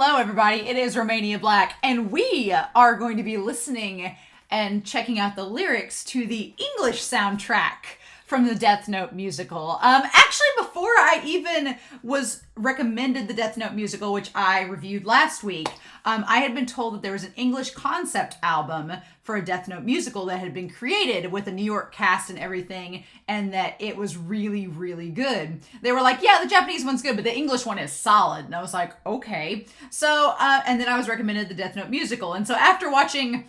Hello, everybody. It is Romania Black, and we are going to be listening and checking out the lyrics to the English soundtrack from the Death Note musical. Actually, before I even was recommended the Death Note musical, which I reviewed last week, I had been told that there was an English concept album for a Death Note musical that had been created with a New York cast and everything, and that it was really, really good. They were like, yeah, the Japanese one's good, but the English one is solid. And I was like, okay. So, and then I was recommended the Death Note musical. And so after watching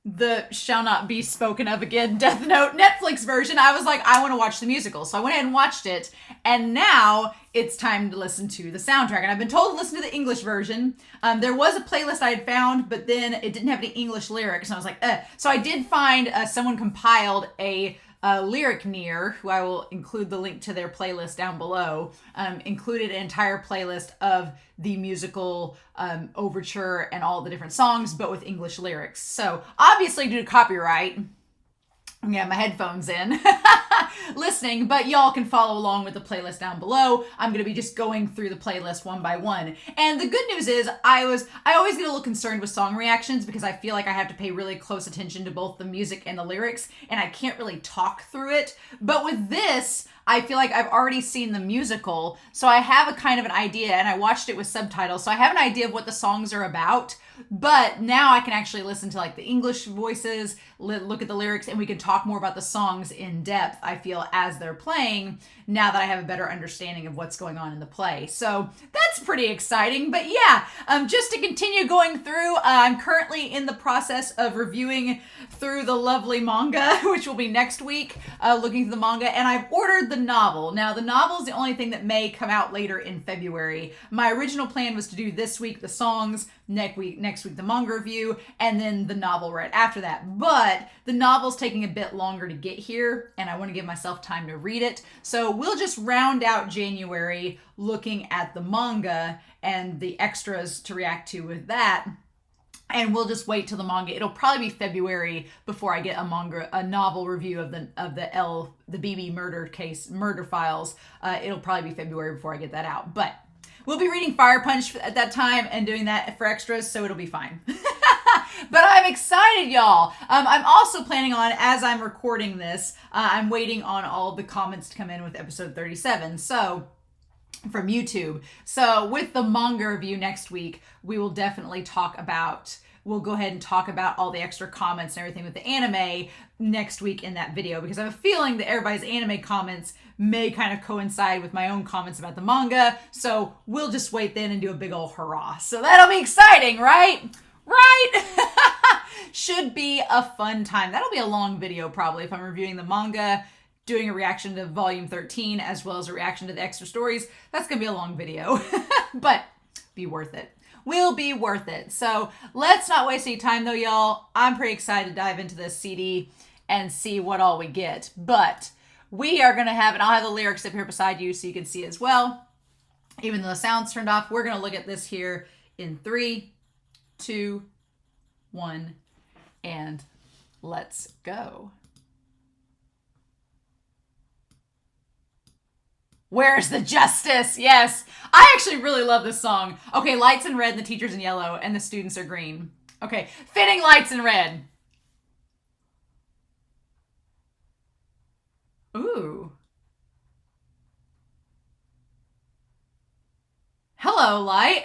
the Shall Not Be Spoken Of Again Death Note Netflix version, I was like, I want to watch the musical. So I went ahead and watched it, and now it's time to listen to the soundtrack. And I've been told to listen to the English version. There was a playlist I had found, but then it didn't have any English lyrics, and I was like, eh. So I did find someone compiled a Lyric Near, who I will include the link to their playlist down below, included an entire playlist of the musical overture and all the different songs, but with English lyrics. So obviously due to copyright, I'm gonna have my headphones in listening, but y'all can follow along with the playlist down below. I'm gonna be just going through the playlist one by one. And the good news is I always get a little concerned with song reactions because I feel like I have to pay really close attention to both the music and the lyrics, and I can't really talk through it. But with this, I feel like I've already seen the musical, so I have a kind of an idea, and I watched it with subtitles, so I have an idea of what the songs are about. But now I can actually listen to like the English voices, look at the lyrics, and we can talk more about the songs in depth, I feel, as they're playing, now that I have a better understanding of what's going on in the play. So that's pretty exciting. But yeah, just to continue going through, I'm currently in the process of reviewing through the lovely manga, which will be next week, looking through the manga, and I've ordered the novel. Now, the novel is the only thing that may come out later in February. My original plan was to do this week the songs, next week the manga review, and then the novel right after that. But the novel's taking a bit longer to get here, and I want to give myself time to read it. So we'll just round out January looking at the manga and the extras to react to with that. And we'll just wait till the manga. It'll probably be February before I get a novel review of the BB murder files. It'll probably be February before I get that out. But we'll be reading Fire Punch at that time and doing that for extras, so it'll be fine. But I'm excited, y'all. I'm also planning on, as I'm recording this, I'm waiting on all the comments to come in with episode 37. So from YouTube. So with the manga review next week, we will definitely we'll go ahead and talk about all the extra comments and everything with the anime next week in that video, because I have a feeling that everybody's anime comments may kind of coincide with my own comments about the manga. So we'll just wait then and do a big old hurrah. So that'll be exciting, right? Right? Should be a fun time. That'll be a long video probably if I'm reviewing the manga, doing a reaction to volume 13, as well as a reaction to the extra stories. That's going to be a long video, but be worth it. Will be worth it. So let's not waste any time though, y'all. I'm pretty excited to dive into this CD and see what all we get. But we are going to have, and I'll have the lyrics up here beside you so you can see as well. Even though the sound's turned off, we're going to look at this here in 3, 2, 1, and let's go. Where's the justice? Yes. I actually really love this song. Okay, lights in red and the teacher's in yellow and the students are green. Okay, fitting lights in red. Ooh. Hello, light.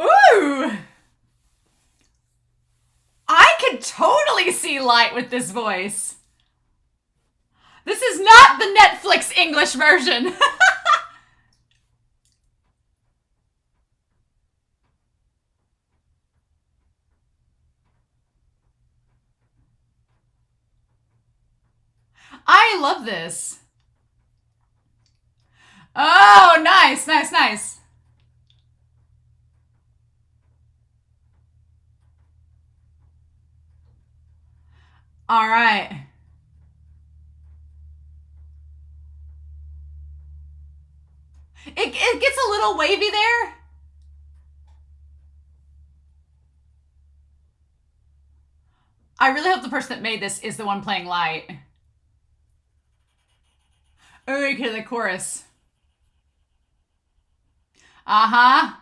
Ooh. I could totally see light with this voice. This is not the Netflix English version. I love this. Oh, nice, nice, nice. All right. It gets a little wavy there. I really hope the person that made this is the one playing light. Oh, you can hear the chorus. Uh-huh.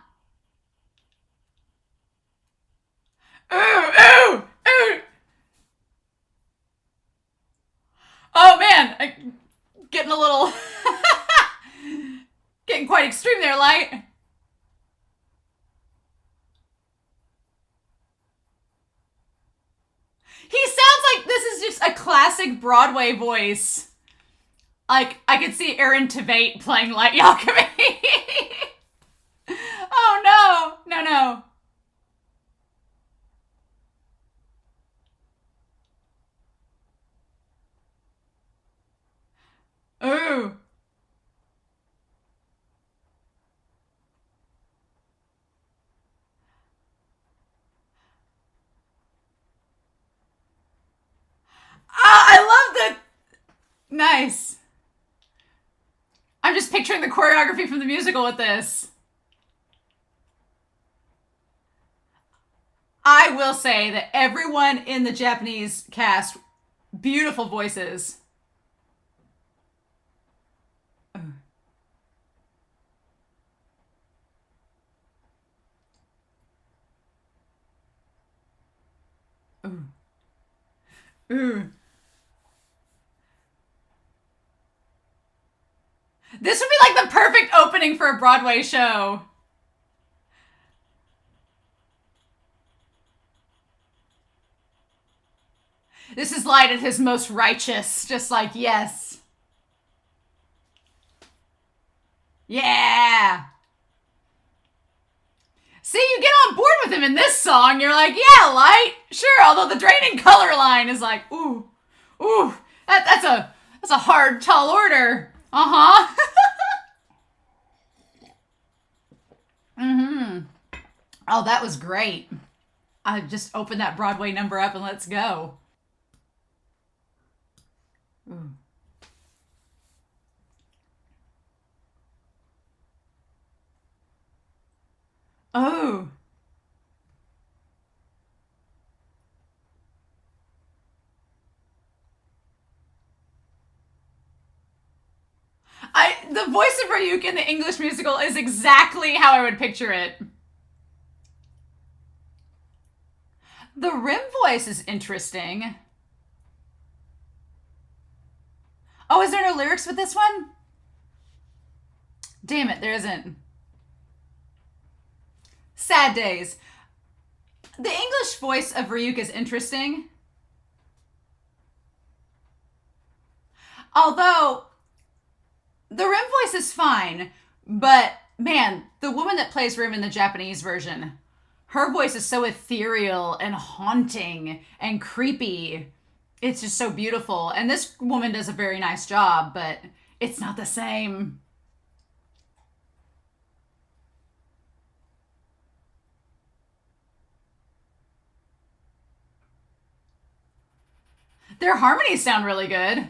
Ooh, ooh, ooh. Oh, man. Getting a little... getting quite extreme there, Light. He sounds like this is just a classic Broadway voice. Like, I could see Aaron Tveit playing Light Yalkami. Oh, no. No, no. Ooh. Oh, I love the... Nice. I'm just picturing the choreography from the musical with this. I will say that everyone in the Japanese cast, beautiful voices. Ooh. Ooh. This would be like the perfect opening for a Broadway show. This is Light at his most righteous. Just like, yes. Yeah. See, you get on board with him in this song. You're like, yeah, Light. Sure, although the draining color line is like, ooh. Ooh. That's a hard, tall order. Uh-huh. Mm-hmm. Oh, that was great. I just opened that Broadway number up and let's go. Ooh. Oh. The voice of Ryuk in the English musical is exactly how I would picture it. The Rim voice is interesting. Oh, is there no lyrics with this one? Damn it, there isn't. Sad days. The English voice of Ryuk is interesting. Although, the Rim voice is fine, but man, the woman that plays Rim in the Japanese version, her voice is so ethereal and haunting and creepy. It's just so beautiful. And this woman does a very nice job, but it's not the same. Their harmonies sound really good.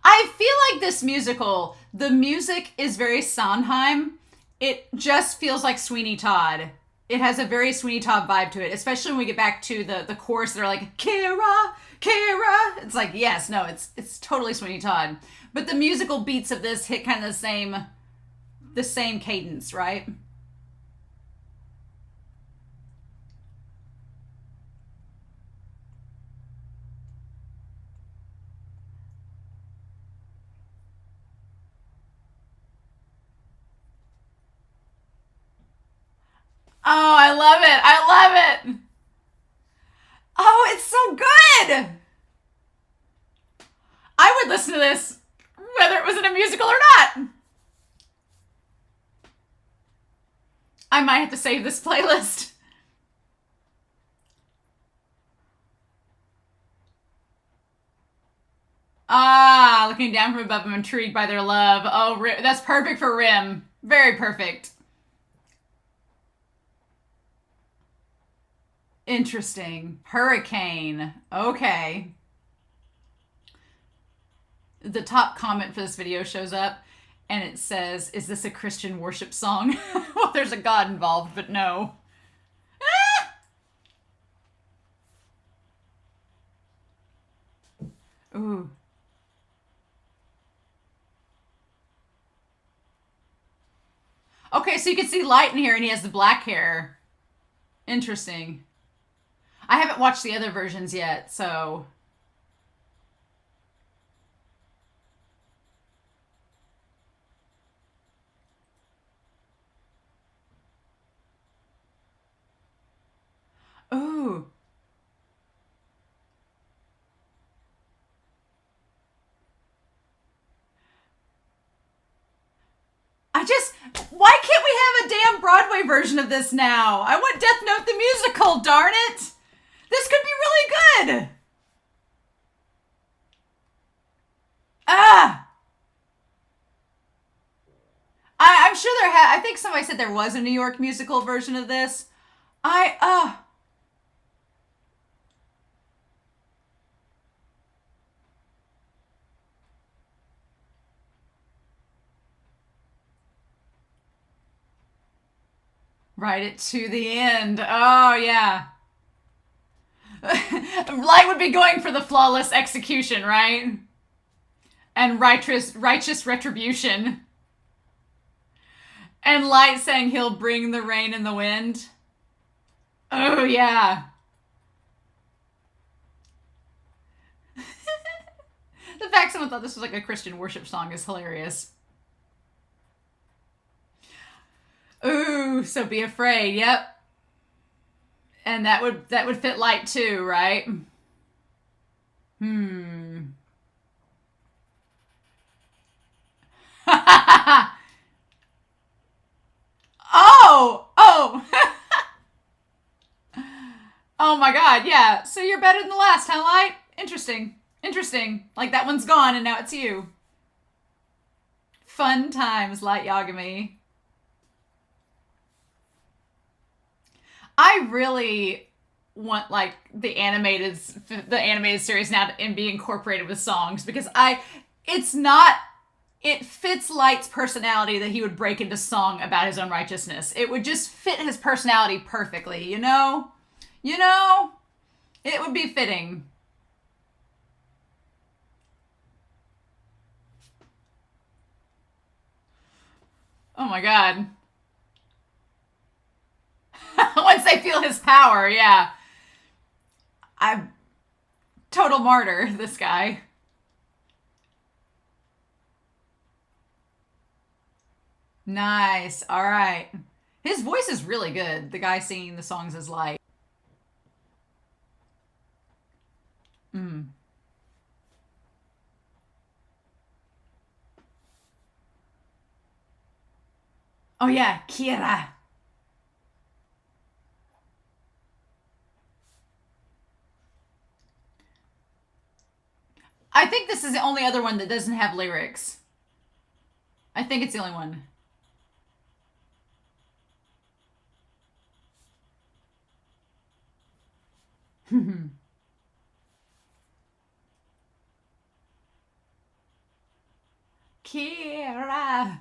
I feel like this musical, the music is very Sondheim. It just feels like Sweeney Todd. It has a very Sweeney Todd vibe to it, especially when we get back to the chorus. They're like, Kira, Kira. It's like, yes, no, it's totally Sweeney Todd. But the musical beats of this hit kind of the same cadence, right? Oh, I love it. I love it. Oh, it's so good. I would listen to this whether it was in a musical or not. I might have to save this playlist. Ah, looking down from above, I'm intrigued by their love. Oh, that's perfect for Rim. Very perfect. Interesting. Hurricane. Okay. The top comment for this video shows up. And it says, is this a Christian worship song? Well, there's a God involved, but no. Ah! Ooh. Okay, so you can see Light in here and he has the black hair. Interesting. I haven't watched the other versions yet, so... Ooh. Why can't we have a damn Broadway version of this now? I want Death Note the musical, darn it! This could be really good! Ah! I'm sure I think somebody said there was a New York musical version of this. Write it to the end. Oh, yeah. Light would be going for the flawless execution, right? And righteous retribution. And Light saying he'll bring the rain and the wind. Oh, yeah. The fact someone thought this was like a Christian worship song is hilarious. Ooh, so be afraid. Yep. And that would fit Light too, right? Oh! Oh my god, yeah. So you're better than the last, huh, Light? Interesting. Like that one's gone and now it's you. Fun times, Light Yagami. I really want like the animated series now to be incorporated with songs because it fits Light's personality that he would break into song about his own righteousness. It would just fit his personality perfectly, you know? It would be fitting. Oh my god. Once they feel his power, yeah. I'm total martyr, this guy. Nice. All right. His voice is really good. The guy singing the songs is like. Oh yeah, Kira. I think this is the only other one that doesn't have lyrics. I think it's the only one. Kira.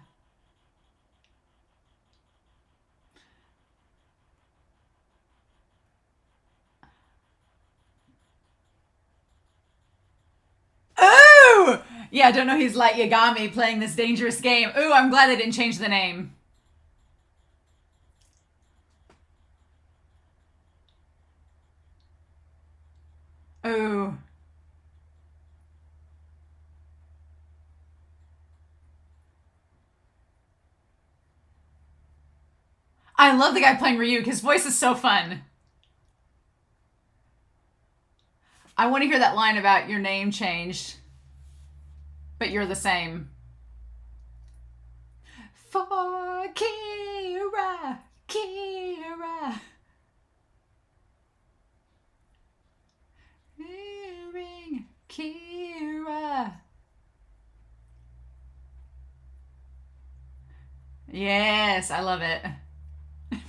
Ooh! Yeah, I don't know he's Light Yagami playing this dangerous game. Ooh, I'm glad they didn't change the name. Ooh. I love the guy playing Ryuk. His voice is so fun. I want to hear that line about your name changed, but you're the same. For Kira, Kira. Hearing Kira. Yes, I love it.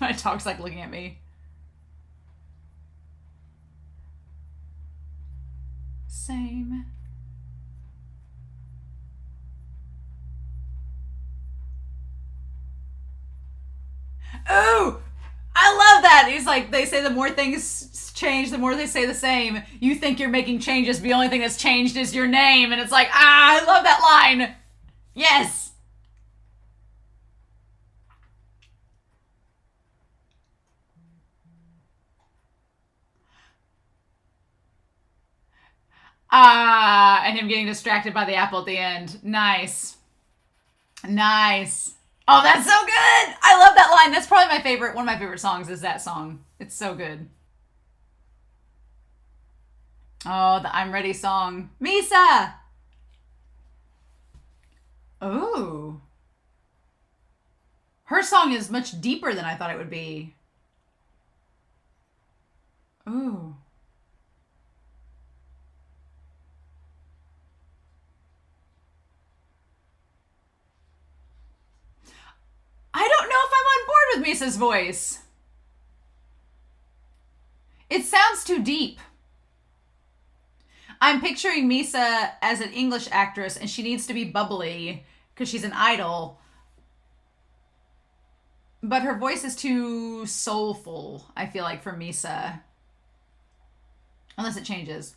My dog's like looking at me. Same. Ooh, I love that. He's like, they say the more things change, the more they say the same. You think you're making changes, but the only thing that's changed is your name. And it's like, I love that line. Yes. And him getting distracted by the apple at the end. Nice. Nice. Oh, that's so good. I love that line. That's probably my favorite. One of my favorite songs is that song. It's so good. Oh, the I'm Ready song. Misa! Oh. Her song is much deeper than I thought it would be. Ooh. I don't know if I'm on board with Misa's voice. It sounds too deep. I'm picturing Misa as an English actress and she needs to be bubbly because she's an idol. But her voice is too soulful, I feel like, for Misa. Unless it changes.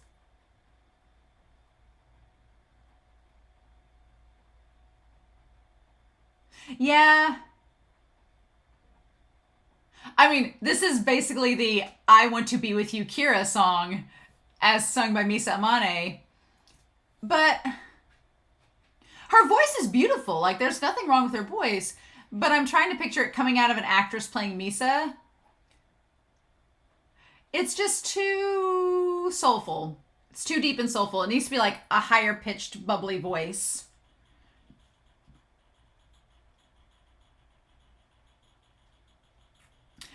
Yeah. I mean, this is basically the I Want to Be With You Kira song as sung by Misa Amane. But her voice is beautiful. Like, there's nothing wrong with her voice. But I'm trying to picture it coming out of an actress playing Misa. It's just too soulful. It's too deep and soulful. It needs to be like a higher pitched, bubbly voice.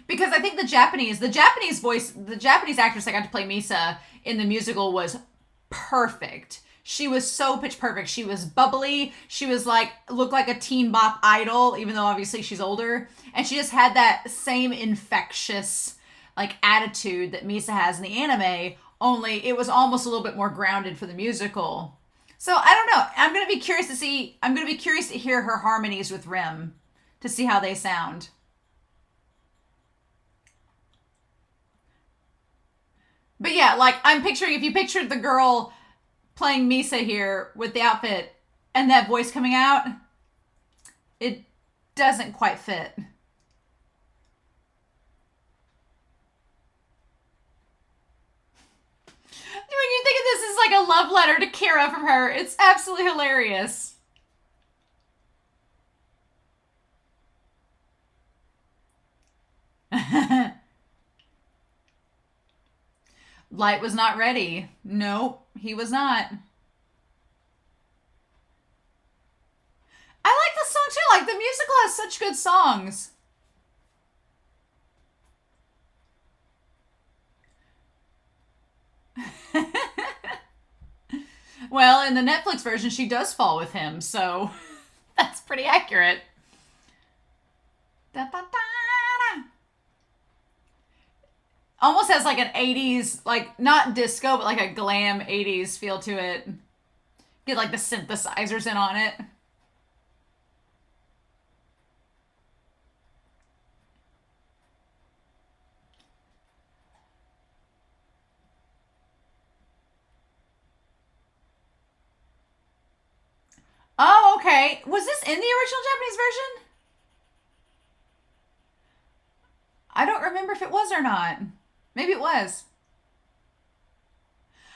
Because I think the Japanese voice, the Japanese actress that got to play Misa in the musical was perfect. She was so pitch perfect. She was bubbly. She was like, looked like a teen bop idol, even though obviously she's older. And she just had that same infectious, like, attitude that Misa has in the anime, only it was almost a little bit more grounded for the musical. So I don't know. I'm going to be curious to hear her harmonies with Rim to see how they sound. But yeah, like, I'm picturing, if you pictured the girl playing Misa here with the outfit and that voice coming out, it doesn't quite fit. When you think of this as like a love letter to Kira from her, it's absolutely hilarious. Light was not ready. Nope, he was not. I like the song too. Like, the musical has such good songs. Well, in the Netflix version, she does fall with him, so that's pretty accurate. Da, da, da. Almost has like an 80s, like, not disco, but like a glam 80s feel to it. Get like the synthesizers in on it. Oh, okay. Was this in the original Japanese version? I don't remember if it was or not. Maybe it was.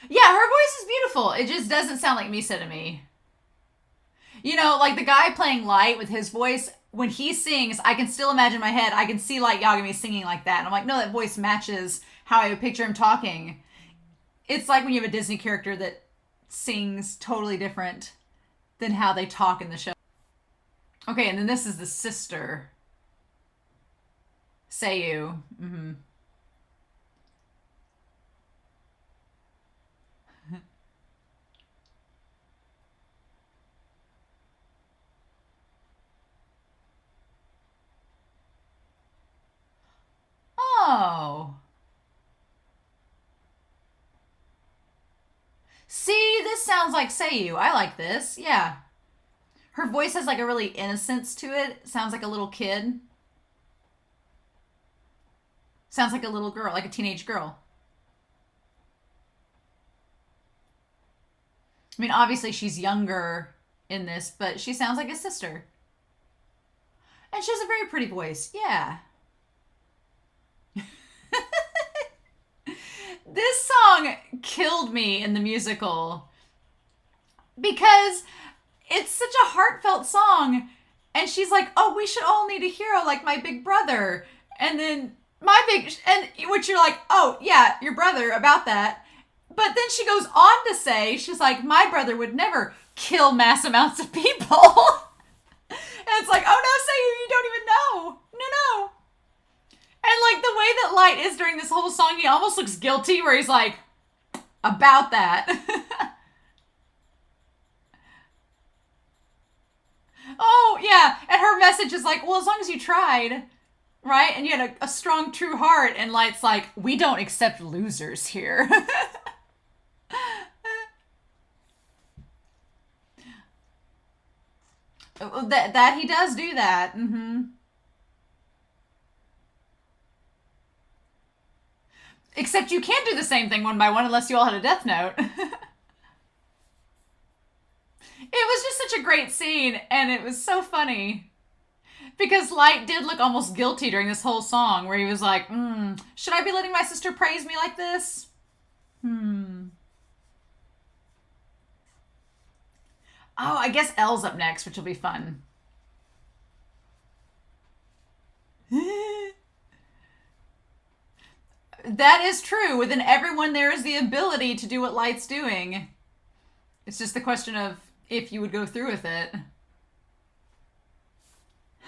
Yeah, her voice is beautiful. It just doesn't sound like Misa to me. You know, like the guy playing Light with his voice, when he sings, I can still imagine in my head, I can see Light Yagami singing like that. And I'm like, no, that voice matches how I would picture him talking. It's like when you have a Disney character that sings totally different than how they talk in the show. Okay, and then this is the sister. Seiyu. Mm-hmm. Oh. See, this sounds like Seiyu. I like this. Yeah. Her voice has like a really innocence to it. Sounds like a little kid. Sounds like a little girl, like a teenage girl. I mean, obviously she's younger in this, but she sounds like a sister. And she has a very pretty voice. Yeah. This song killed me in the musical because it's such a heartfelt song. And she's like, oh, we should all need a hero like my big brother. And then which you're like, oh, yeah, your brother about that. But then she goes on to say, she's like, my brother would never kill mass amounts of people. And it's like, oh no, say you don't even know. No. And like the way that Light is during this whole song, he almost looks guilty where he's like, about that. Oh, yeah. And her message is like, well, as long as you tried, right? And you had a strong, true heart. And Light's like, we don't accept losers here. that he does do that. Mm-hmm. Except you can't do the same thing one by one unless you all had a death note. It was just such a great scene, and it was so funny. Because Light did look almost guilty during this whole song, where he was like, should I be letting my sister praise me like this? Oh, I guess Elle's up next, which will be fun. That is true. Within everyone, there is the ability to do what Light's doing. It's just the question of if you would go through with it.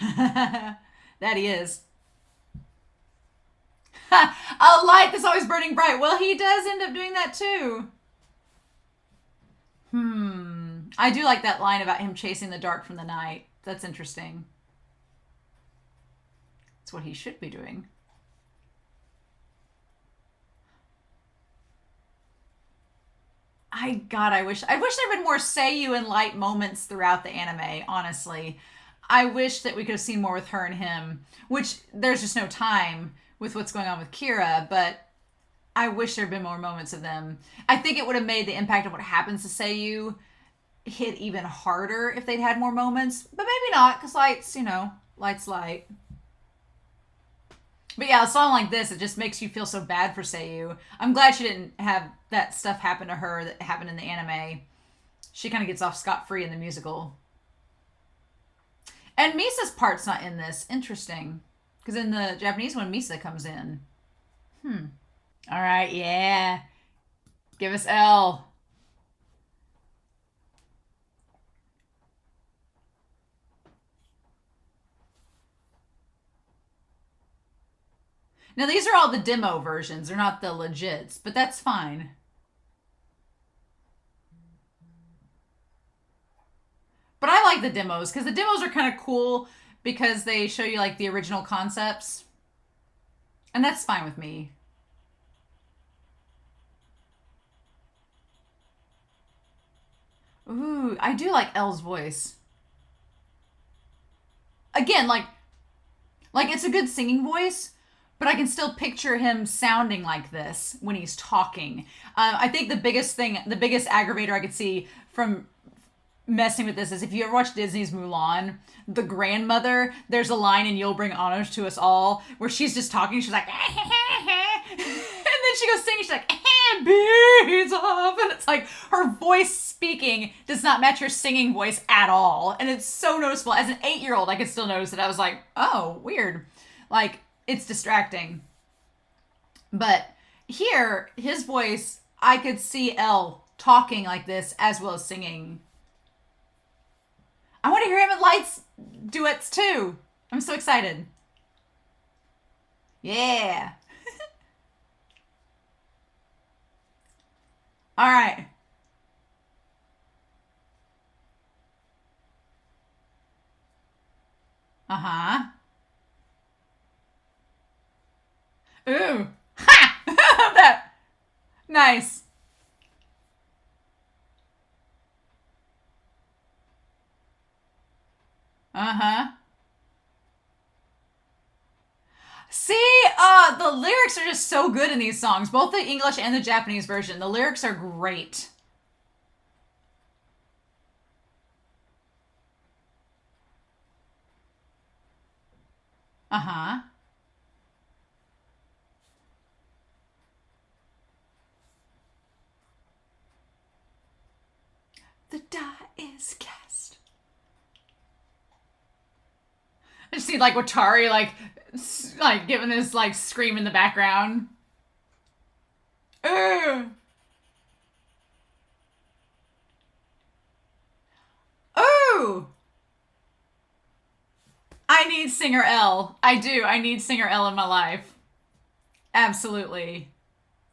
That he is. A light that's always burning bright. Well, he does end up doing that too. I do like that line about him chasing the dark from the night. That's interesting. That's what he should be doing. I wish there had been more Seiyu and Light moments throughout the anime, honestly. I wish that we could have seen more with her and him, which there's just no time with what's going on with Kira, but I wish there had been more moments of them. I think it would have made the impact of what happens to Seiyu hit even harder if they'd had more moments, but maybe not, because Light's Light. But yeah, a song like this, it just makes you feel so bad for Seiyu. I'm glad she didn't have that stuff happen to her that happened in the anime. She kind of gets off scot-free in the musical. And Misa's part's not in this. Interesting. Because in the Japanese one, Misa comes in. All right, yeah. Give us L. Now, these are all the demo versions. They're not the legits, but that's fine. But I like the demos, because the demos are kind of cool because they show you, like, the original concepts. And that's fine with me. Ooh, I do like Elle's voice. Again, like it's a good singing voice, but I can still picture him sounding like this when he's talking. I think the biggest aggravator I could see from messing with this is if you ever watch Disney's Mulan, the grandmother, there's a line in You'll Bring Honors to Us All where she's just talking, she's like, and then she goes singing, she's like, beads off, and it's like her voice speaking does not match her singing voice at all, and it's so noticeable. As an 8-year-old, I could still notice it. I was like, oh, weird. Like, it's distracting. But here, his voice, I could see Elle talking like this as well as singing. I want to hear him in Light's duets too. I'm so excited. Yeah. All right. Uh-huh. Ooh. Ha! That. Nice. Uh-huh. See, the lyrics lyrics are just so good in these songs, both the English and the Japanese version. The lyrics are great. Uh-huh. The die is cast. I just see like Watari like giving this like scream in the background. Ooh. Ooh. I need Singer L. I do. I need Singer L in my life. Absolutely.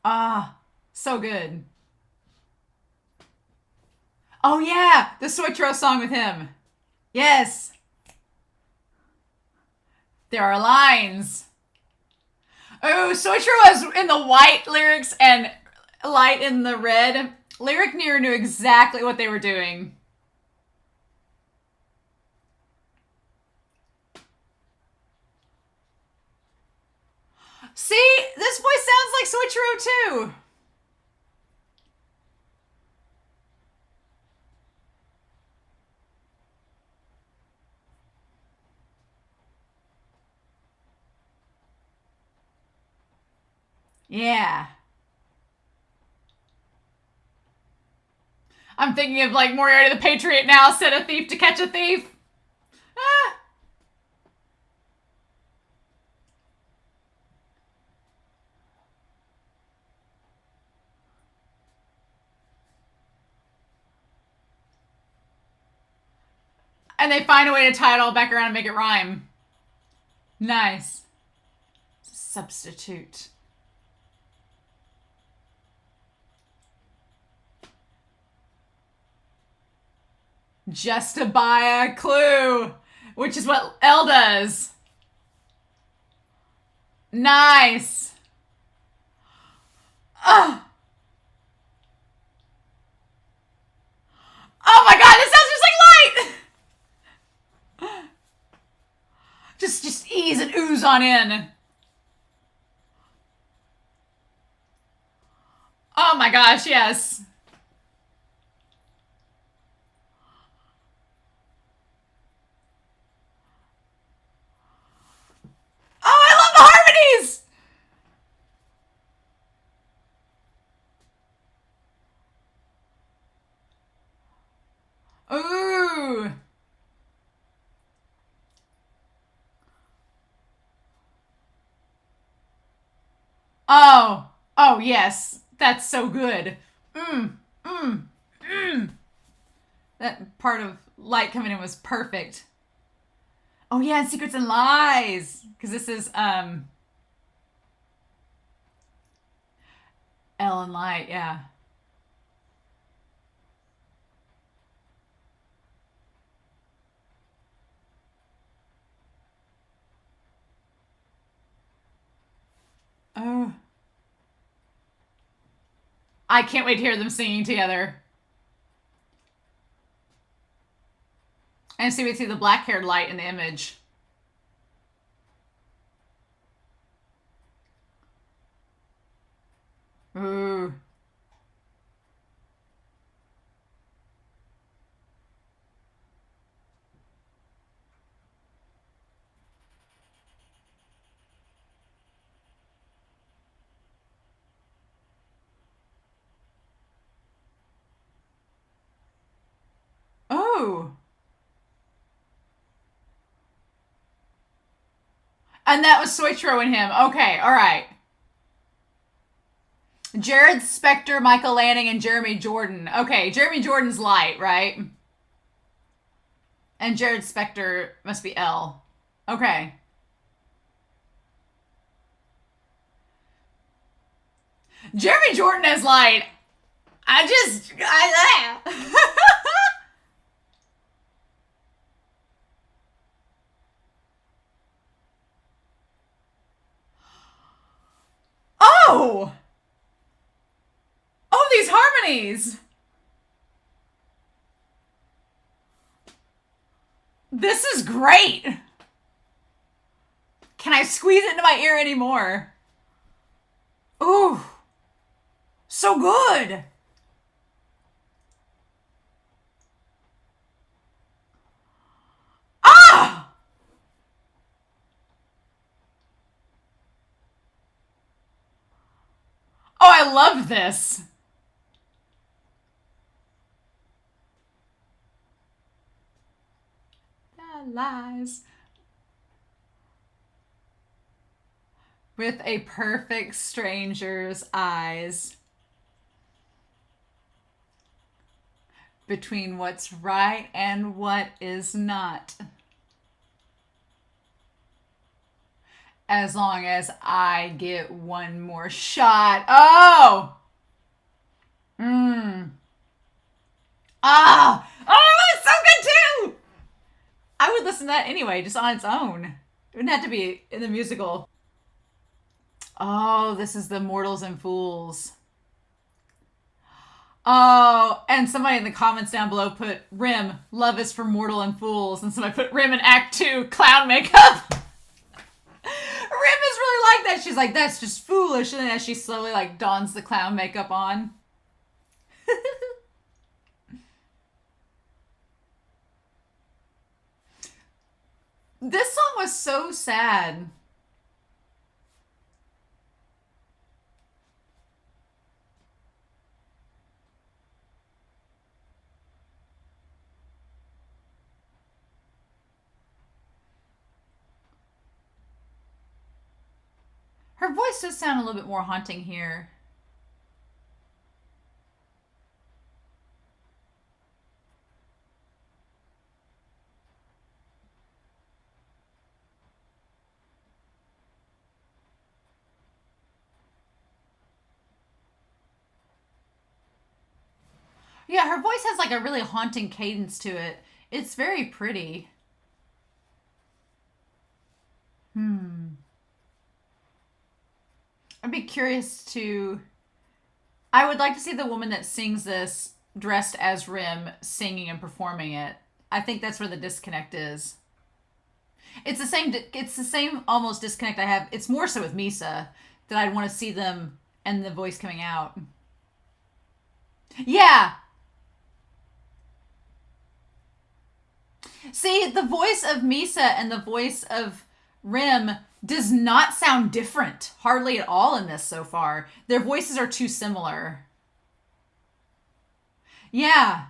Ah, so good. Oh yeah, the Soichiro song with him. Yes. There are lines. Oh, Soichiro was in the white lyrics and Light in the red. Lyric Near knew exactly what they were doing. See, this voice sounds like Soichiro too. Yeah. I'm thinking of like Moriarty the Patriot now, set a thief to catch a thief. Ah. And they find a way to tie it all back around and make it rhyme. Nice. Substitute. Just to buy a clue, which is what L does. Nice. Oh. Oh my god, this sounds just like Light! Just ease and ooze on in. Oh my gosh, yes. Oh, I love the harmonies! Ooh. Oh. Oh, yes. That's so good. That part of Light coming in was perfect. Oh, yeah, and Secrets and Lies. Because this is, L and Light, yeah. Oh. I can't wait to hear them singing together. And see, we see the black-haired Light in the image. Ooh. Oh. And that was Soichiro and him. Okay, all right. Jared Spector, Michael Lanning, and Jeremy Jordan. Okay, Jeremy Jordan's Light, right? And Jared Spector must be L. Okay. Jeremy Jordan as Light. Oh! Oh, these harmonies! This is great! Can I squeeze it into my ear anymore? So good. Ah! Oh, I love this. That lies. With a perfect stranger's eyes. Between what's right and what is not. As long as I get one more shot. Oh! Mmm. Ah! Oh, it's so good too! I would listen to that anyway, just on its own. It wouldn't have to be in the musical. Oh, this is the Mortals and Fools. Oh, and somebody in the comments down below put Rim, love is for mortal and fools. And somebody put Rim in Act 2, clown makeup. Rim is really like that. She's like, that's just foolish. And then as she slowly like dons the clown makeup on. This song was so sad. Her voice does sound a little bit more haunting here. Yeah, her voice has like a really haunting cadence to it. It's very pretty. I'd be curious to. I would like to see the woman that sings this dressed as Rim singing and performing it. I think that's where the disconnect is. It's the same. It's the same almost disconnect I have. It's more so with Misa that I'd want to see them and the voice coming out. Yeah. See, the voice of Misa and the voice of Rim does not sound different hardly at all in this so far. Their voices are too similar. Yeah.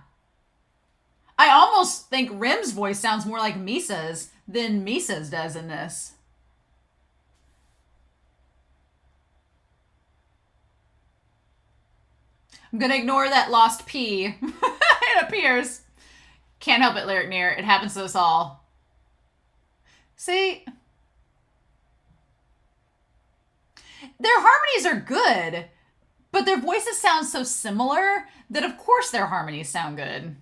I almost think Rim's voice sounds more like Misa's than Misa's does in this. I'm gonna ignore that lost P. It appears. Can't help it, Lyric Near. It happens to us all. See? Their harmonies are good, but their voices sound so similar that of course their harmonies sound good.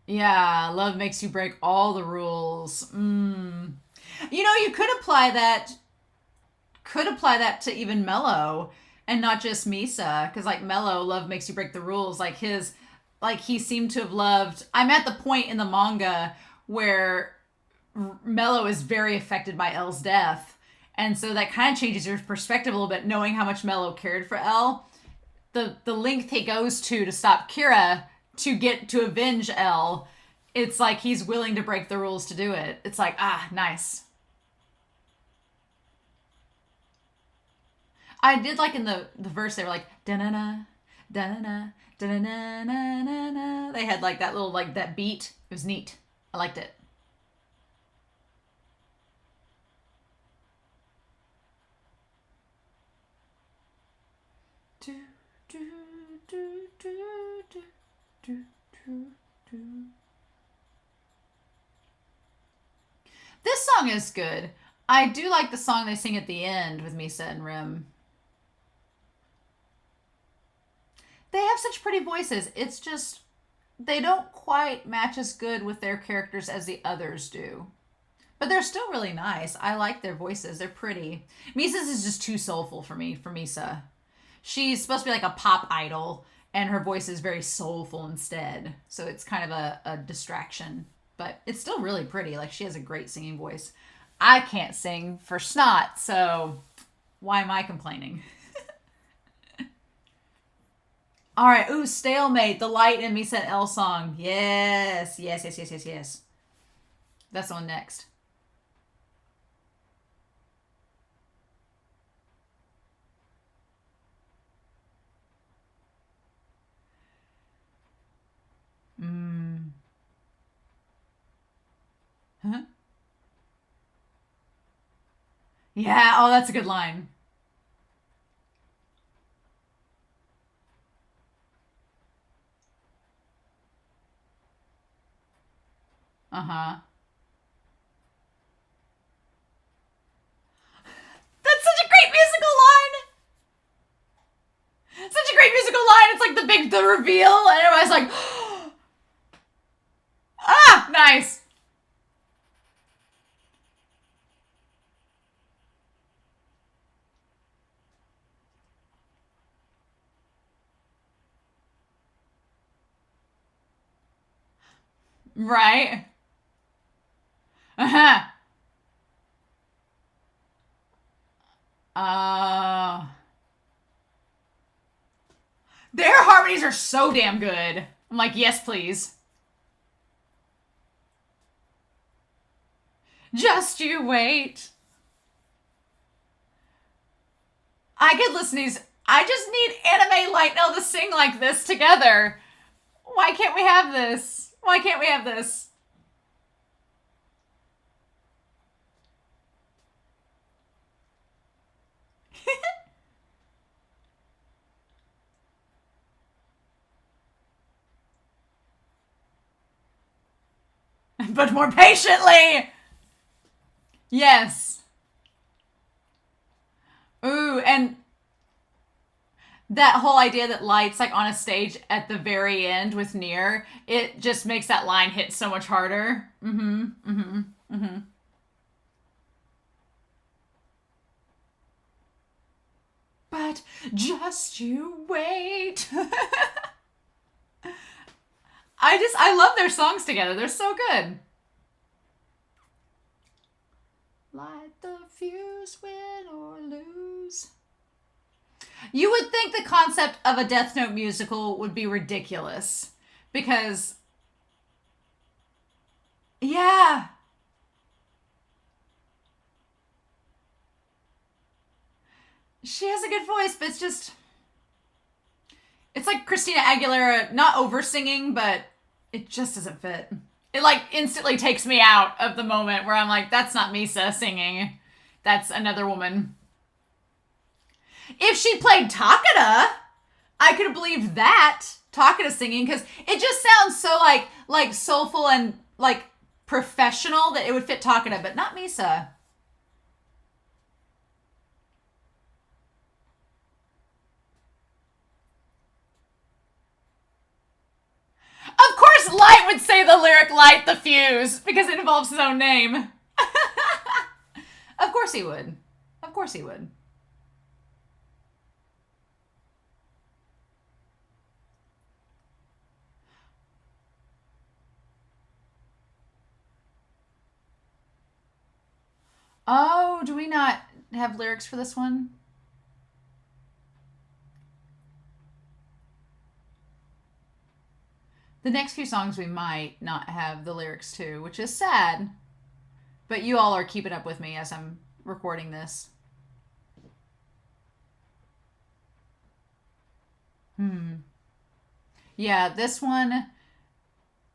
Yeah, love makes you break all the rules. You know, you could apply that to even Mello and not just Misa, because like Mello, love makes you break the rules. Like his, like he seemed to have loved. I'm at the point in the manga where Mello is very affected by Elle's death, and so that kind of changes your perspective a little bit, knowing how much Mello cared for Elle. The length he goes to stop Kira to get to avenge Elle, it's like he's willing to break the rules to do it. It's like, ah, nice. I did like in the verse they were like da-na-na, da-na-na, da-na-na-na-na-na. They had like that little like that beat. It was neat. I liked it. Do, do, do, do, do, do, do, do. This song is good. I do like the song they sing at the end with Misa and Rim. They have such pretty voices. It's just they don't quite match as good with their characters as the others do. But they're still really nice. I like their voices. They're pretty. Misa's is just too soulful for me, for Misa. She's supposed to be like a pop idol, and her voice is very soulful instead. So it's kind of a distraction. But it's still really pretty. Like, she has a great singing voice. I can't sing for snot, so why am I complaining? All right. Ooh, Stalemate, the Light and Misa and L song. Yes. Yes, yes, yes, yes, yes. That's on next. Huh? Yeah. Oh, that's a good line. Uh-huh. That's such a great musical line. Such a great musical line. It's like the reveal, and everybody's like, ah, nice. Right. Uh-huh. Uh, their harmonies are so damn good. I'm like, yes, please. Just you wait. I could listen to these. I just need anime Light Note to sing like this together. Why can't we have this? Why can't we have this? But more patiently. Yes. Ooh, and that whole idea that Light's like on a stage at the very end with Nier, it just makes that line hit so much harder. Mm-hmm. Mm-hmm. Mm-hmm. But just you wait. I love their songs together. They're so good. Light the fuse, win or lose. You would think the concept of a Death Note musical would be ridiculous. Because, yeah. She has a good voice, but it's just. It's like Christina Aguilera, not over singing, but it just doesn't fit. It like instantly takes me out of the moment where I'm like, that's not Misa singing. That's another woman. If she played Takada, I could have believed that Takada singing, because it just sounds so like soulful and like professional that it would fit Takada, but not Misa. Of course, Light would say the lyric "Light the fuse" because it involves his own name. Of course he would. Of course he would. Oh, do we not have lyrics for this one? The next few songs we might not have the lyrics to, which is sad. But you all are keeping up with me as I'm recording this. Yeah, this one,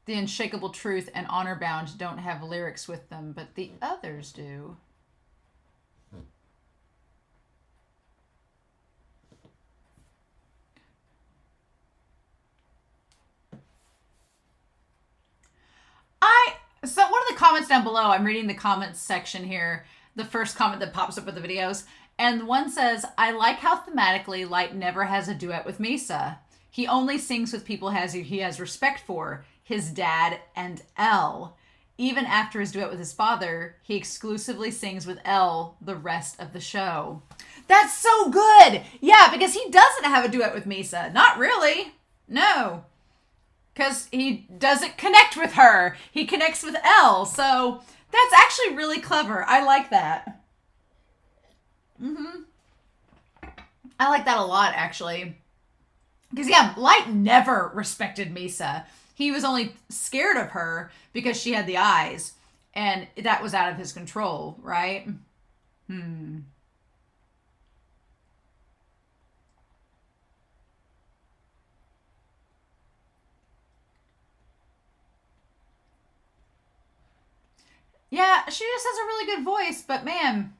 The Unshakable Truth and Honor Bound don't have lyrics with them, but the others do. So one of the comments down below, I'm reading the comments section here, the first comment that pops up with the videos, and one says, I like how thematically Light never has a duet with Misa. He only sings with people he has respect for, his dad and L. Even after his duet with his father, he exclusively sings with L the rest of the show. That's so good! Yeah, because he doesn't have a duet with Misa. Not really. No, because he doesn't connect with her. He connects with Elle. So that's actually really clever. I like that. I like that a lot, actually. Because, yeah, Light never respected Misa. He was only scared of her because she had the eyes. And that was out of his control, right? Yeah, she just has a really good voice, but man,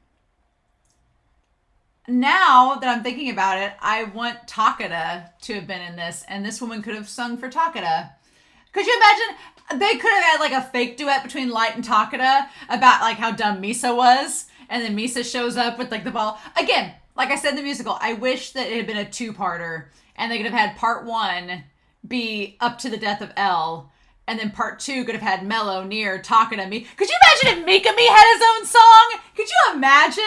now that I'm thinking about it, I want Takada to have been in this, and this woman could have sung for Takada. Could you imagine? They could have had like a fake duet between Light and Takada about like how dumb Misa was, and then Misa shows up with like the ball. Again, like I said in the musical, I wish that it had been a two-parter, and they could have had part one be up to the death of Elle, and then part two could have had Mellow near Takada. Could you imagine if Mikami had his own song? Could you imagine?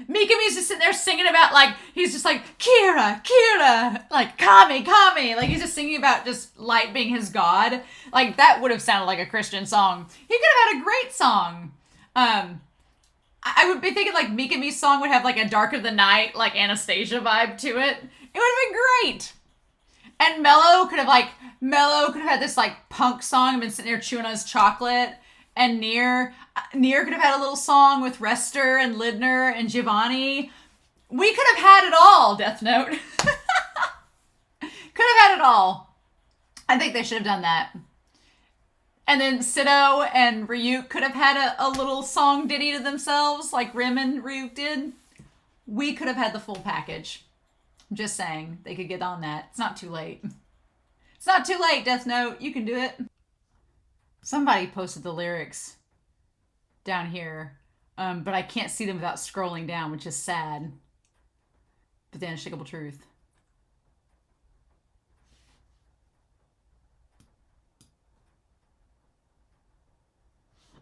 Mikami's just sitting there singing about like he's just like Kira, Kira, like Kami, Kami, like he's just singing about just Light being his god. Like that would have sounded like a Christian song. He could have had a great song. I would be thinking like Mikami's song would have like a Dark of the Night, like Anastasia vibe to it. It would have been great. And Mello could have had this like punk song and been sitting there chewing on his chocolate. And Near could have had a little song with Rester and Lidner and Giovanni. We could have had it all, Death Note. Could have had it all. I think they should have done that. And then Sito and Ryuk could have had a little song ditty to themselves, like Rim and Ryuk did. We could have had the full package. I'm just saying, they could get on that. It's not too late. It's not too late, Death Note. You can do it. Somebody posted the lyrics down here, but I can't see them without scrolling down, which is sad. But the unshakable truth.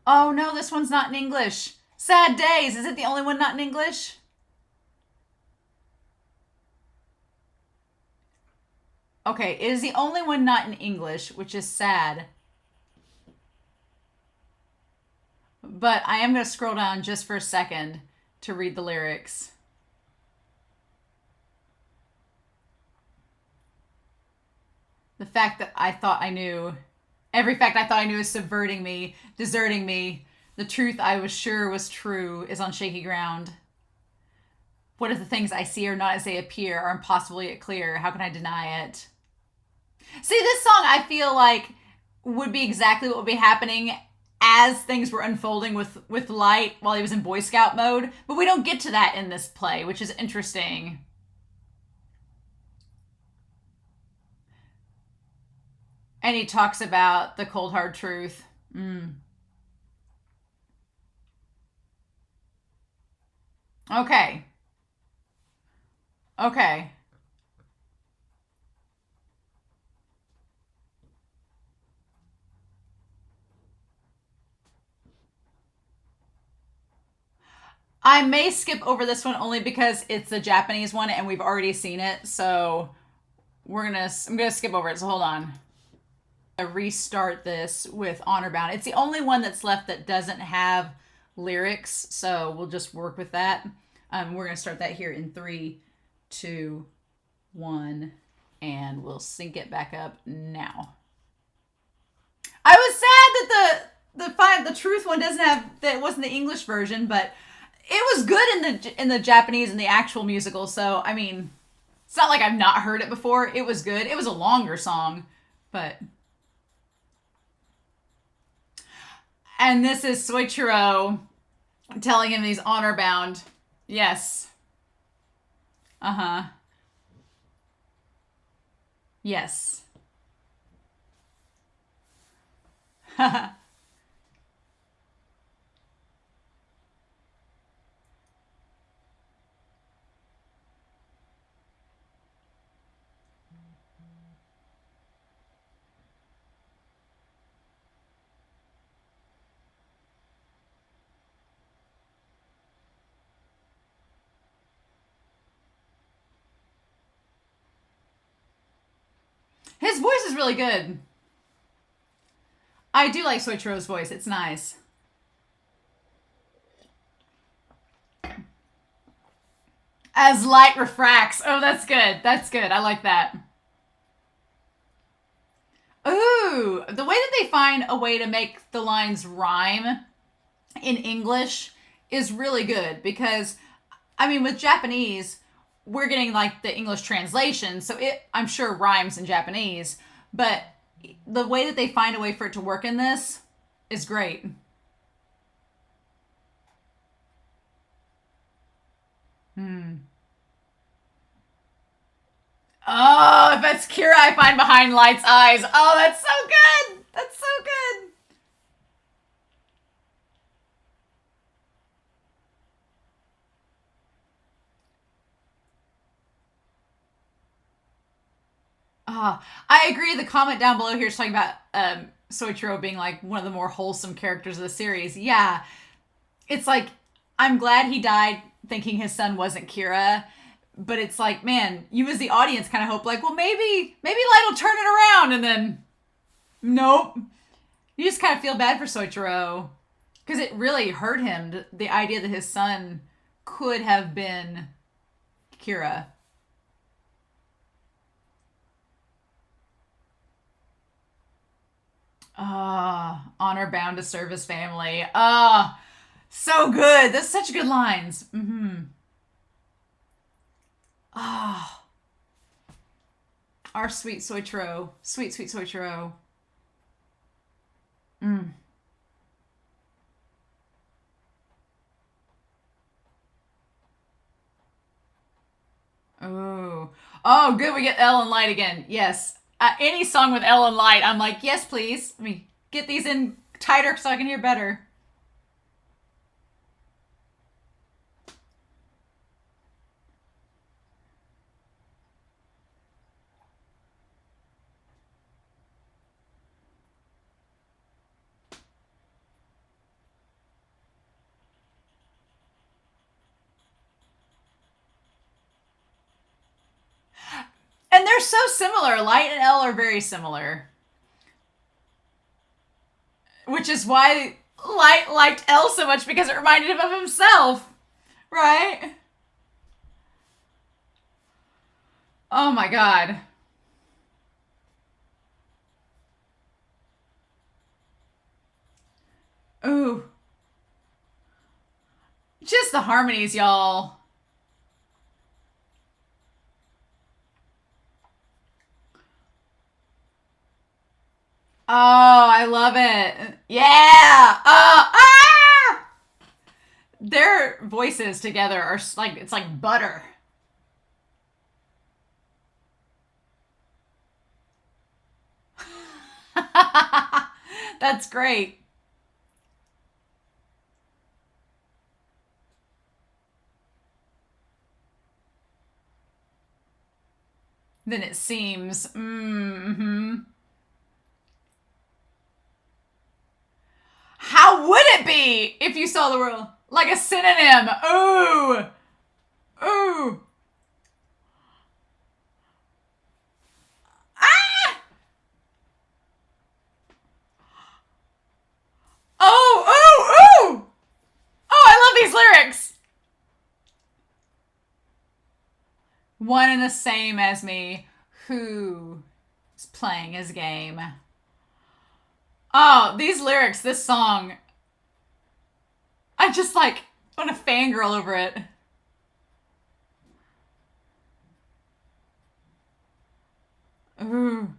Oh no, this one's not in English. Sad Days. Is it the only one not in English? Okay, it is the only one not in English, which is sad. But I am going to scroll down just for a second to read the lyrics. The fact that I thought I knew, every fact I thought I knew is subverting me, deserting me. The truth I was sure was true is on shaky ground. What if the things I see are not as they appear, are impossible yet clear? How can I deny it? See, this song I feel like would be exactly what would be happening as things were unfolding with Light while he was in Boy Scout mode, but we don't get to that in this play, which is interesting. And he talks about the cold hard truth. Okay. Okay. I may skip over this one only because it's the Japanese one and we've already seen it. So I'm gonna skip over it. So hold on. I restart this with Honor Bound. It's the only one that's left that doesn't have lyrics. So we'll just work with that. We're gonna start that here in 3, 2, 1, and we'll sync it back up now. I was sad that the truth one doesn't have that wasn't the English version, but it was good in the Japanese and the actual musical. So I mean, it's not like I've not heard it before. It was good. It was a longer song, but. And this is Soichiro telling him he's honor bound. Yes. Uh-huh. Yes. His voice is really good. I do like Soichiro's voice. It's nice. As light refracts. Oh, that's good. That's good. I like that. Ooh, the way that they find a way to make the lines rhyme in English is really good because, I mean, with Japanese, we're getting like the English translation, so it, I'm sure, rhymes in Japanese, but the way that they find a way for it to work in this is great. Oh, if it's Kira I find behind Light's eyes. Oh, that's so good. That's so good. I agree. The comment down below here is talking about Soichiro being like one of the more wholesome characters of the series. Yeah, it's like I'm glad he died thinking his son wasn't Kira, but it's like, man, you as the audience kind of hope like, well, maybe Light will turn it around, and then nope. You just kind of feel bad for Soichiro because it really hurt him. The idea that his son could have been Kira. Ah, honor bound to serve his family. Ah, so good. That's such good lines. Mm-hmm. Ah, our sweet Soichiro. Sweet, sweet Soichiro. Mm. Oh. Oh, good. We get Ellen Light again. Yes. Any song with Ellen Light, I'm like, yes, please. Let me get these in tighter so I can hear better. And they're so similar. Light and Elle are very similar. Which is why Light liked Elle so much because it reminded him of himself. Right? Oh my god. Ooh. Just the harmonies, y'all. Oh, I love it. Yeah. Ah! Their voices together are like, it's like butter. That's great. Then it seems. Mm-hmm. How would it be if you saw the world like a synonym? Ooh. Ooh. Ah! Oh, ooh, ooh! Oh, I love these lyrics. One and the same as me. Who is playing his game? Oh, these lyrics, this song. I just like want to fangirl over it. Ooh.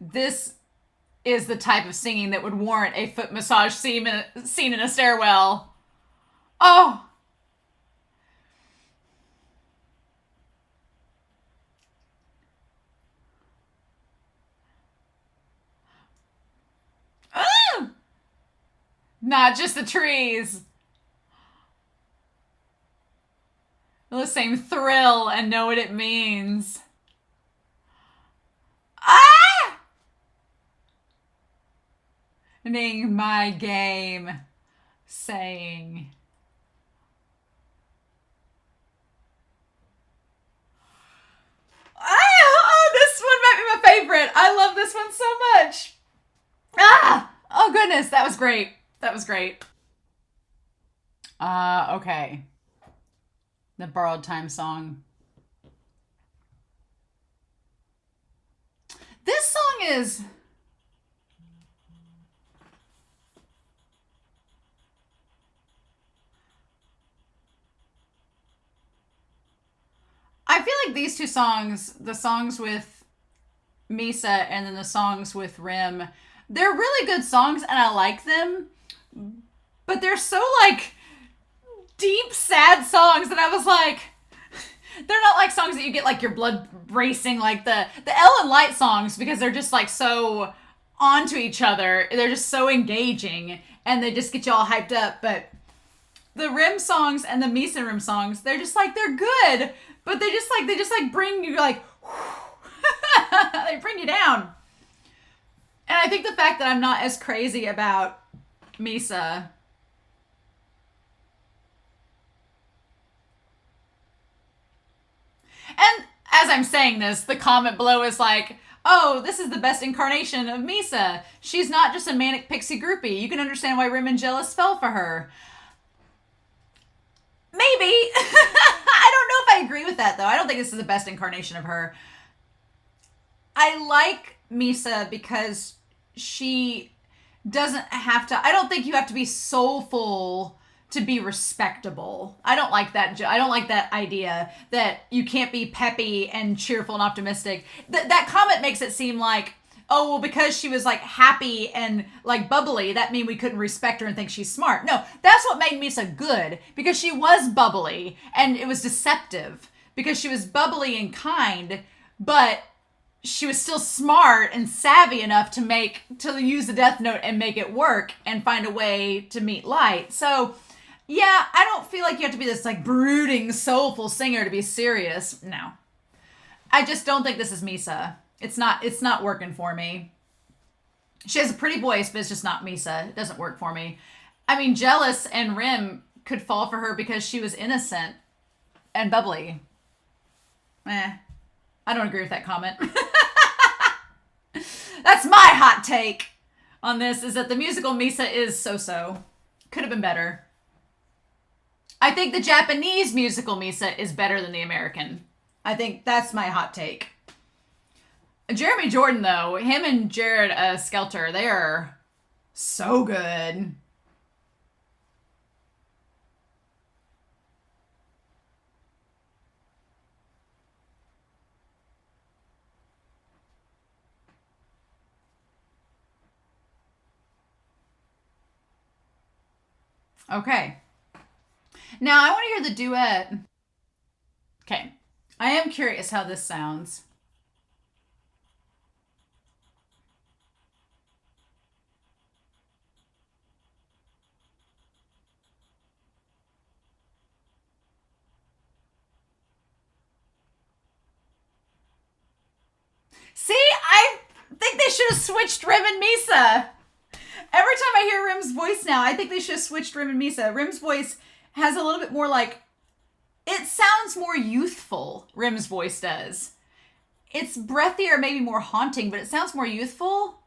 This is the type of singing that would warrant a foot massage scene in a stairwell. Oh. Ah! Not just the trees. The same thrill and know what it means. Ah! Ending my game saying goodness, that was great. That was great. Okay. The Borrowed Time song. This song is. I feel like these two songs, the songs with Misa and then the songs with Rim, they're really good songs and I like them, but they're so like deep, sad songs that I was like, they're not like songs that you get like your blood racing like the Ellen Light songs because they're just like so onto each other. They're just so engaging and they just get you all hyped up. But the Rim songs and the Misa Rim songs, they're just like they're good, but they just like bring you like they bring you down. And I think the fact that I'm not as crazy about Misa. And as I'm saying this, the comment below is like, oh, this is the best incarnation of Misa. She's not just a manic pixie groupie. You can understand why Rim and Jealous fell for her. Maybe. I don't know if I agree with that, though. I don't think this is the best incarnation of her. I like Misa because she doesn't have to. I don't think you have to be soulful to be respectable. I don't like that. I don't like that idea that you can't be peppy and cheerful and optimistic. That comment makes it seem like, oh, well, because she was like happy and like bubbly, that mean we couldn't respect her and think she's smart. No, that's what made Misa good, because she was bubbly and it was deceptive because she was bubbly and kind, but she was still smart and savvy enough to use the Death Note and make it work and find a way to meet Light. So yeah, I don't feel like you have to be this like brooding, soulful singer to be serious. No. I just don't think this is Misa. It's not working for me. She has a pretty voice, but it's just not Misa. It doesn't work for me. I mean, Jealous and Rim could fall for her because she was innocent and bubbly. I don't agree with that comment. That's my hot take on this, is that the musical Misa is so-so. Could have been better. I think the Japanese musical Misa is better than the American. I think that's my hot take. Jeremy Jordan, though, him and Jared Skelter, they are so good. Okay. Now, I want to hear the duet. Okay. I am curious how this sounds. See, I think they should have switched Rim and Misa. Every time I hear Rim's voice now, I think they should have switched Rim and Misa. Rim's voice has a little bit more like, it sounds more youthful, Rim's voice does. It's breathier, maybe more haunting, but it sounds more youthful.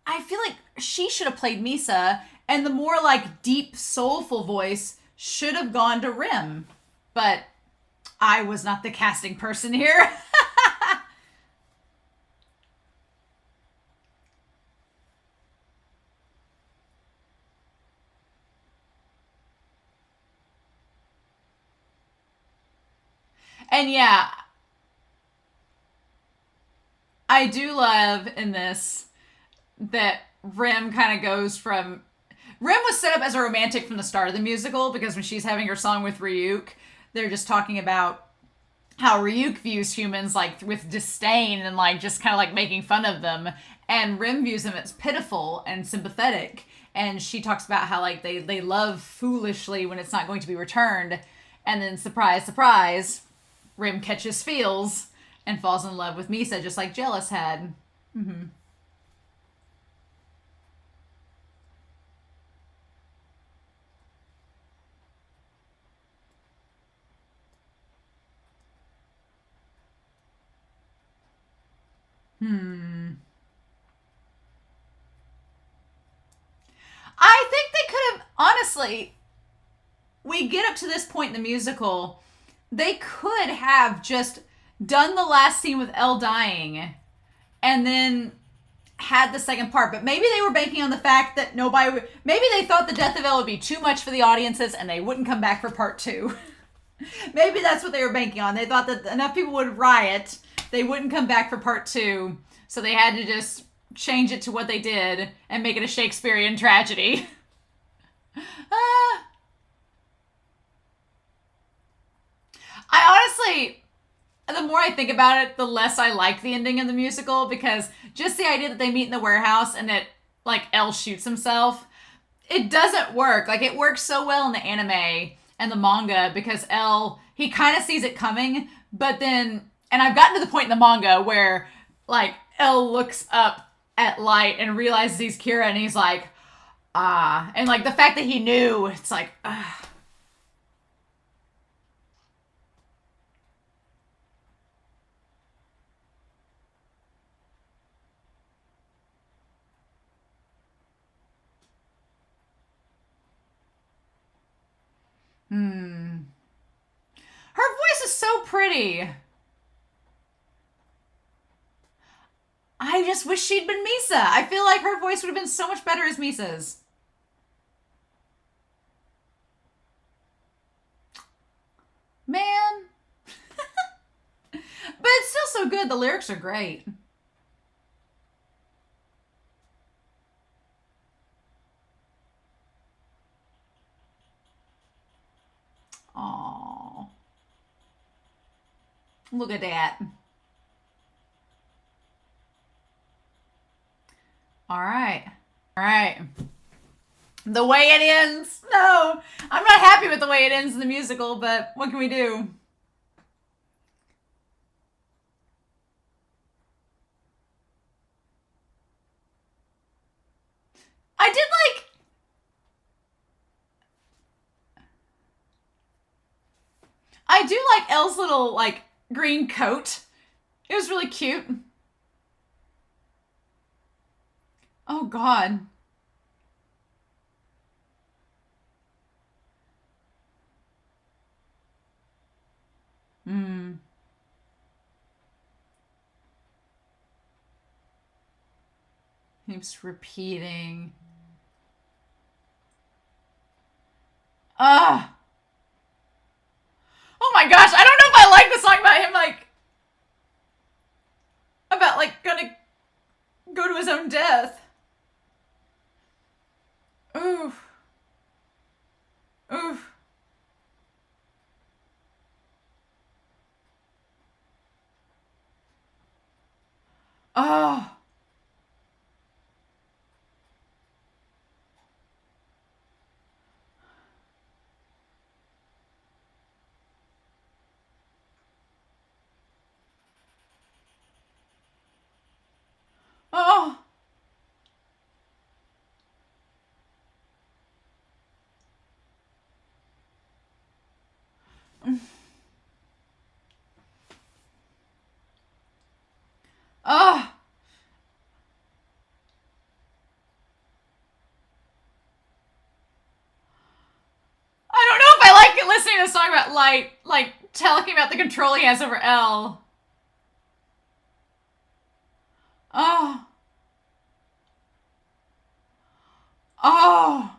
I feel like she should have played Misa, and the more like deep, soulful voice should have gone to Rim. But I was not the casting person here. And yeah, I do love in this that Rim kind of goes from. Rim was set up as a romantic from the start of the musical, because when she's having her song with Ryuk, they're just talking about how Ryuk views humans like with disdain and like just kind of like making fun of them. And Rim views them as pitiful and sympathetic. And she talks about how like they love foolishly when it's not going to be returned. And then surprise, surprise, Rim catches feels and falls in love with Misa, just like Jealous had. Mm-hmm. Hmm. honestly, we get up to this point in the musical, they could have just done the last scene with Elle dying and then had the second part, but maybe they were banking on the fact that maybe they thought the death of Elle would be too much for the audiences and they wouldn't come back for part 2. Maybe that's what they were banking on. They thought that enough people would riot, they wouldn't come back for part 2, so they had to just change it to what they did and make it a Shakespearean tragedy. I honestly, the more I think about it, the less I like the ending of the musical, because just the idea that they meet in the warehouse and that, like, Elle shoots himself, it doesn't work. Like, it works so well in the anime and the manga because Elle, he kind of sees it coming, but then, and I've gotten to the point in the manga where, like, Elle looks up at Light and realizes he's Kira and he's like, ah. And, like, the fact that he knew, it's like, ah. Her voice is so pretty. I just wish she'd been Misa. I feel like her voice would have been so much better as Misa's. Man. But it's still so good. The lyrics are great. Aww. Look at that. All right. All right. The way it ends. No, I'm not happy with the way it ends in the musical, but what can we do? I did like... I do like Elle's little, like, green coat. It was really cute. Oh, God. Keeps repeating. Ah. Oh my gosh, I don't know if I like the song about him, like, about, like, gonna go to his own death. Oof. Oof. Oh. Oh. Oh. I don't know if I like listening to a song about Light, like, talking about the control he has over Elle. Oh. Oh.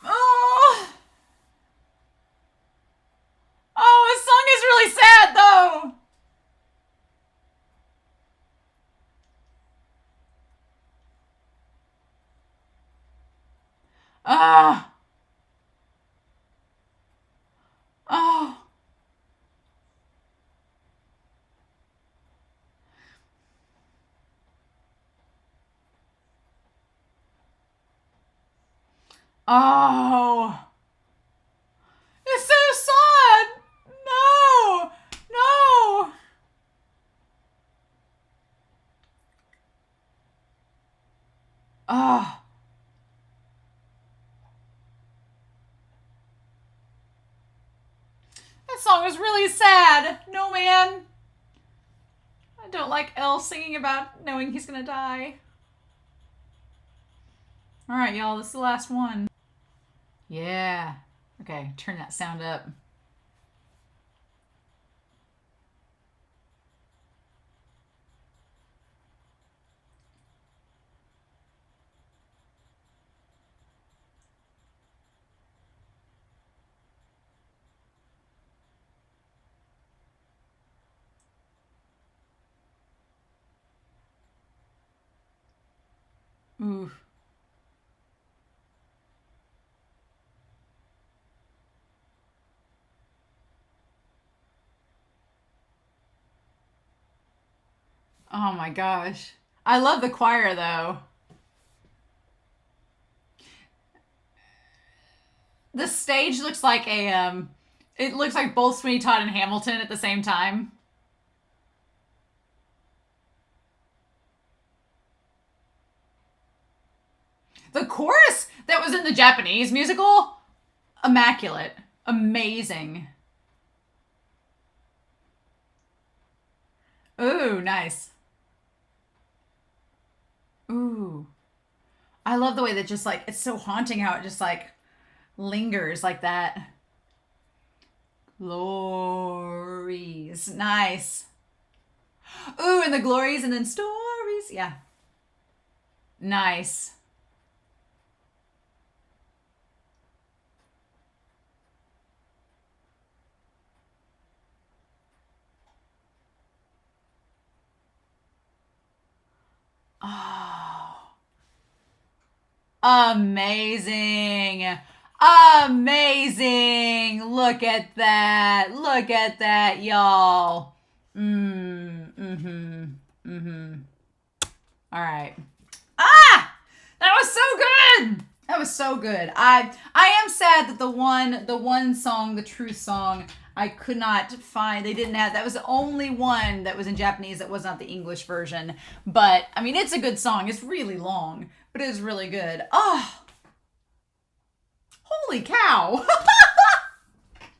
Oh. Oh, this song is really sad, though. Ah. Oh. Oh. It's so sad. No. No. Oh. That song is really sad. No, man. I don't like Elle singing about knowing he's gonna die. Alright, y'all, this is the last one. Yeah. Okay, turn that sound up. Ooh. Oh my gosh. I love the choir though. The stage looks like it looks like both Sweeney Todd and Hamilton at the same time. The chorus that was in the Japanese musical, immaculate. Amazing. Ooh, nice. Ooh. I love the way that just like, it's so haunting how it just like lingers like that. Glories. Nice. Ooh, and the glories and then stories. Yeah. Nice. Oh. Amazing. Amazing. Look at that. Look at that, y'all. Mm-hmm. All right. Ah! That was so good. That was so good. I am sad that the one song, the Truth song, I could not find. They didn't have. That was the only one that was in Japanese that was not the English version. But I mean, it's a good song. It's really long, but it is really good. Oh, holy cow!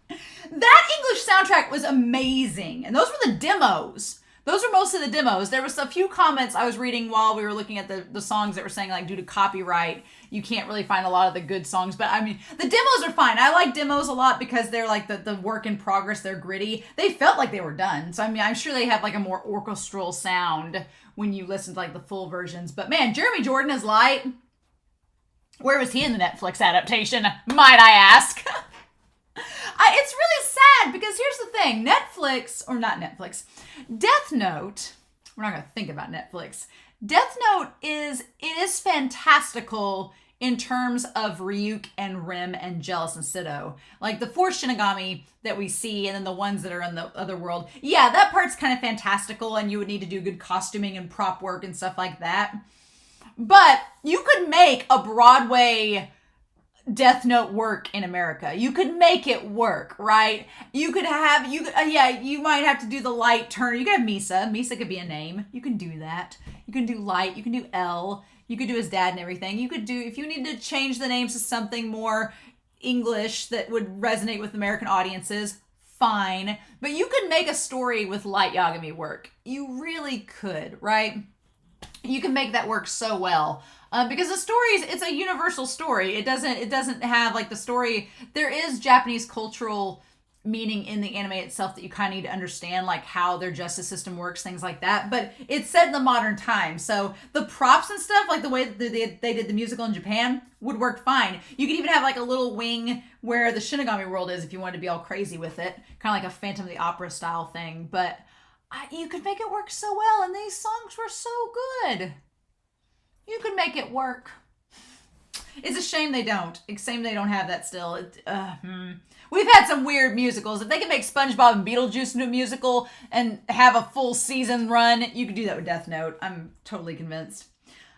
That English soundtrack was amazing, and those were the demos. Those were most of the demos. There was a few comments I was reading while we were looking at the songs that were saying, like, due to copyright, you can't really find a lot of the good songs. But, I mean, the demos are fine. I like demos a lot because they're, like, the work in progress. They're gritty. They felt like they were done. So, I mean, I'm sure they have, like, a more orchestral sound when you listen to, like, the full versions. But, man, Jeremy Jordan is Light. Where was he in the Netflix adaptation, might I ask? It's really sad because here's the thing. Netflix, or not Netflix, Death Note, we're not going to think about Netflix. Death Note it is fantastical in terms of Ryuk and Rim and Jealous and Sido. Like the four Shinigami that we see and then the ones that are in the other world. Yeah, that part's kind of fantastical and you would need to do good costuming and prop work and stuff like that. But you could make a Broadway Death Note work in America. You could make it work, right? You might have to do the Light Turner. You could have Misa. Misa could be a name. You can do that. You can do Light. You can do L. You could do his dad and everything. You could do, if you need to change the names to something more English that would resonate with American audiences, fine. But you could make a story with Light Yagami work. You really could, right? You can make that work so well. Because the stories, it's a universal story. It doesn't have like the story. There is Japanese cultural meaning in the anime itself that you kind of need to understand, like how their justice system works, things like that. But it's set in the modern time. So the props and stuff, like the way that they did the musical in Japan, would work fine. You could even have like a little wing where the Shinigami world is if you wanted to be all crazy with it. Kind of like a Phantom of the Opera style thing. But you could make it work so well, and these songs were so good. You could make it work. It's a shame they don't. It's a shame they don't have that still. We've had some weird musicals. If they could make SpongeBob and Beetlejuice into a musical and have a full season run, you could do that with Death Note. I'm totally convinced.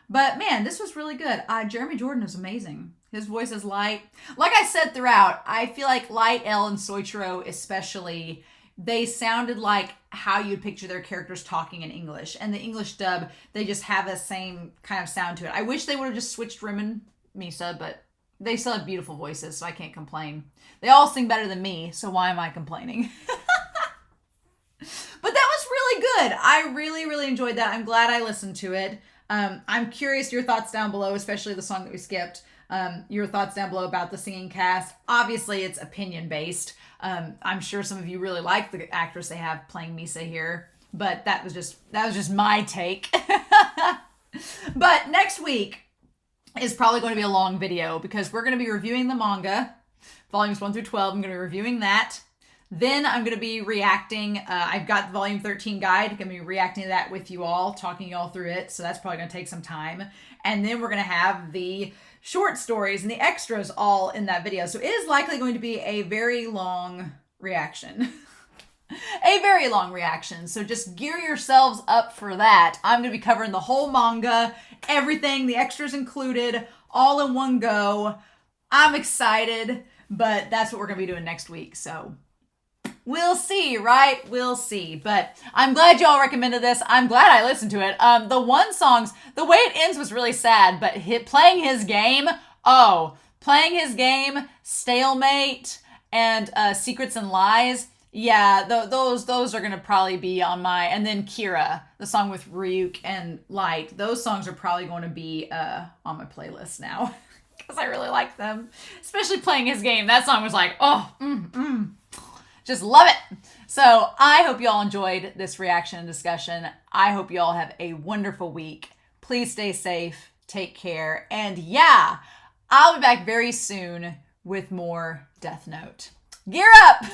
But man, this was really good. Jeremy Jordan is amazing. His voice is Light. Like I said throughout, I feel like Light, L, and Soichiro especially, they sounded like how you'd picture their characters talking in English. And the English dub, they just have the same kind of sound to it. I wish they would have just switched Rim and Misa, but they still have beautiful voices, so I can't complain. They all sing better than me, so why am I complaining? But that was really good. I really, really enjoyed that. I'm glad I listened to it. I'm curious your thoughts down below, especially the song that we skipped. Your thoughts down below about the singing cast. Obviously, it's opinion based. I'm sure some of you really like the actress they have playing Misa here, but that was just my take. But next week is probably going to be a long video because we're going to be reviewing the manga, volumes 1 through 12. I'm going to be reviewing that. Then I'm going to be reacting. I've got the volume 13 guide. I'm going to be reacting to that with you all, talking you all through it. So that's probably going to take some time. And then we're going to have the short stories and the extras all in that video. So it is likely going to be a very long reaction. A very long reaction. So just gear yourselves up for that. I'm going to be covering the whole manga, everything, the extras included, all in one go. I'm excited, but that's what we're going to be doing next week. So we'll see, right? We'll see. But I'm glad y'all recommended this. I'm glad I listened to it. The one songs, the way it ends was really sad, but playing his game, Stalemate, and Secrets and Lies, yeah, those are going to probably be on my, and then Kira, the song with Ryuk and Light, those songs are probably going to be on my playlist now because I really like them, especially playing his game. That song was like, just love it. So I hope you all enjoyed this reaction and discussion. I hope you all have a wonderful week. Please stay safe, take care, and yeah, I'll be back very soon with more Death Note. Gear up!